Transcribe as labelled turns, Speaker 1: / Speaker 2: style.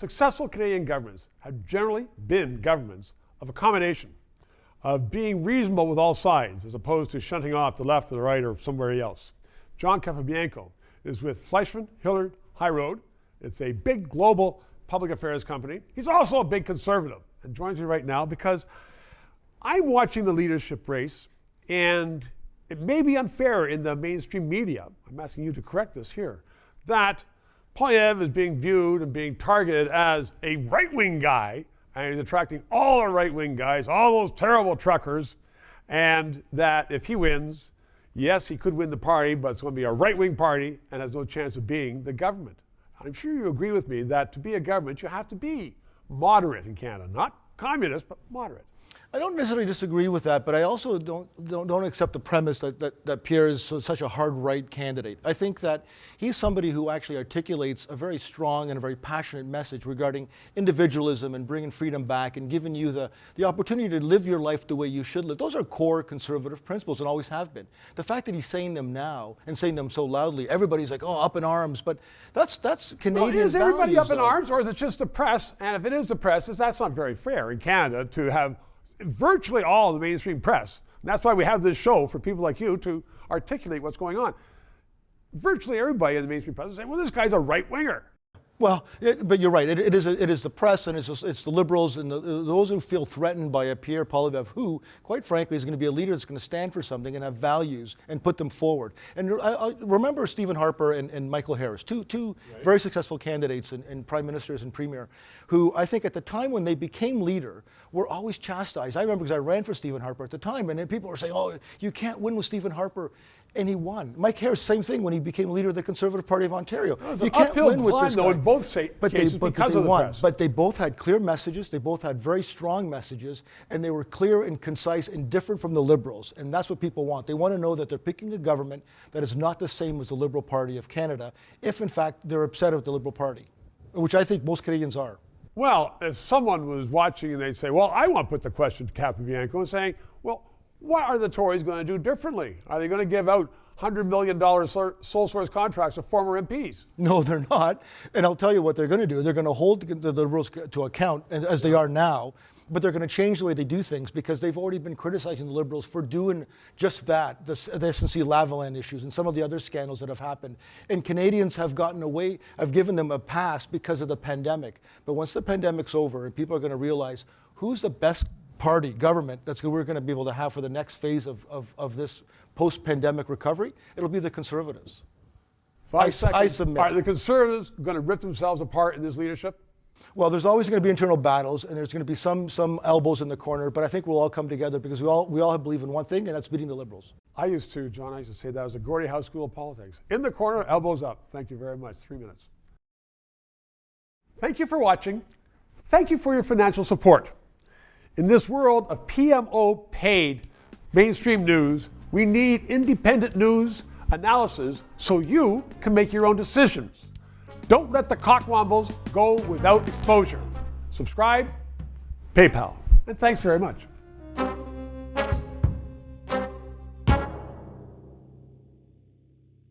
Speaker 1: Successful Canadian governments have generally been governments of accommodation, of being reasonable with all sides, as opposed to shunting off to the left or the right or somewhere else. John Capobianco is with Fleischman Hillard High Road. It's a big global public affairs company. He's also a big conservative and joins me right now because I'm watching the leadership race, and it may be unfair in the mainstream media, I'm asking you to correct this here, that Polievre is being viewed and being targeted as a right-wing guy, and he's attracting all the right-wing guys, all those terrible truckers, and that if he wins, yes, he could win the party, but it's going to be a right-wing party and has no chance of being the government. I'm sure you agree with me that to be a government, you have to be moderate in Canada. Not communist, but moderate.
Speaker 2: I don't necessarily disagree with that, but I also don't accept the premise that Pierre is such a hard right candidate. I think that he's somebody who actually articulates a very strong and a very passionate message regarding individualism and bringing freedom back and giving you the opportunity to live your life the way you should live. Those are core conservative principles and always have been. The fact that he's saying them now and saying them so loudly, everybody's like, oh, up in arms, but that's Canadian values.
Speaker 1: Is everybody up in arms, or is it just the press? And if it is the press, that's not very fair in Canada to have virtually all the mainstream press. And that's why we have this show for people like you to articulate what's going on. Virtually everybody in the mainstream press is saying, well, this guy's a right-winger.
Speaker 2: Well, but you're right. It is the press, and it's the liberals and those who feel threatened by a Pierre Polievre, who, quite frankly, is going to be a leader that's going to stand for something and have values and put them forward. And I remember Stephen Harper and Michael Harris, two right, very successful candidates and prime ministers and premier, who I think at the time when they became leader were always chastised. I remember because I ran for Stephen Harper at the time, and then people were saying, "Oh, you can't win with Stephen Harper." And he won. Mike Harris, same thing when he became leader of the Conservative Party of Ontario.
Speaker 1: You can't win with this guy. In both cases because of the press.
Speaker 2: But they both had clear messages. They both had very strong messages, and they were clear and concise and different from the Liberals. And that's what people want. They want to know that they're picking a government that is not the same as the Liberal Party of Canada, if in fact they're upset with the Liberal Party, which I think most Canadians are.
Speaker 1: Well, if someone was watching and they say, well, I want to put the question to Capobianco and saying, well, what are the Tories going to do differently? Are they going to give out $100 million sole source contracts to former MPs?
Speaker 2: No, they're not. And I'll tell you what they're going to do. They're going to hold the Liberals to account, as they are now, but they're going to change the way they do things because they've already been criticizing the Liberals for doing just that, the SNC-Lavalin issues and some of the other scandals that have happened. And Canadians have gotten away, I've given them a pass because of the pandemic. But once the pandemic's over and people are going to realize who's the best party, government, we're going to be able to have for the next phase of this post-pandemic recovery, it'll be the Conservatives. I submit.
Speaker 1: Are the Conservatives going to rip themselves apart in this leadership?
Speaker 2: Well, there's always going to be internal battles, and there's going to be some elbows in the corner, but I think we'll all come together because we all believe in one thing, and that's beating the Liberals.
Speaker 1: I used to say that was a Gordie House School of Politics. In the corner, elbows up. Thank you very much. 3 minutes. Thank you for watching. Thank you for your financial support. In this world of PMO paid mainstream news, we need independent news analysis so you can make your own decisions. Don't let the cockwombles go without exposure. Subscribe, PayPal, and thanks very much.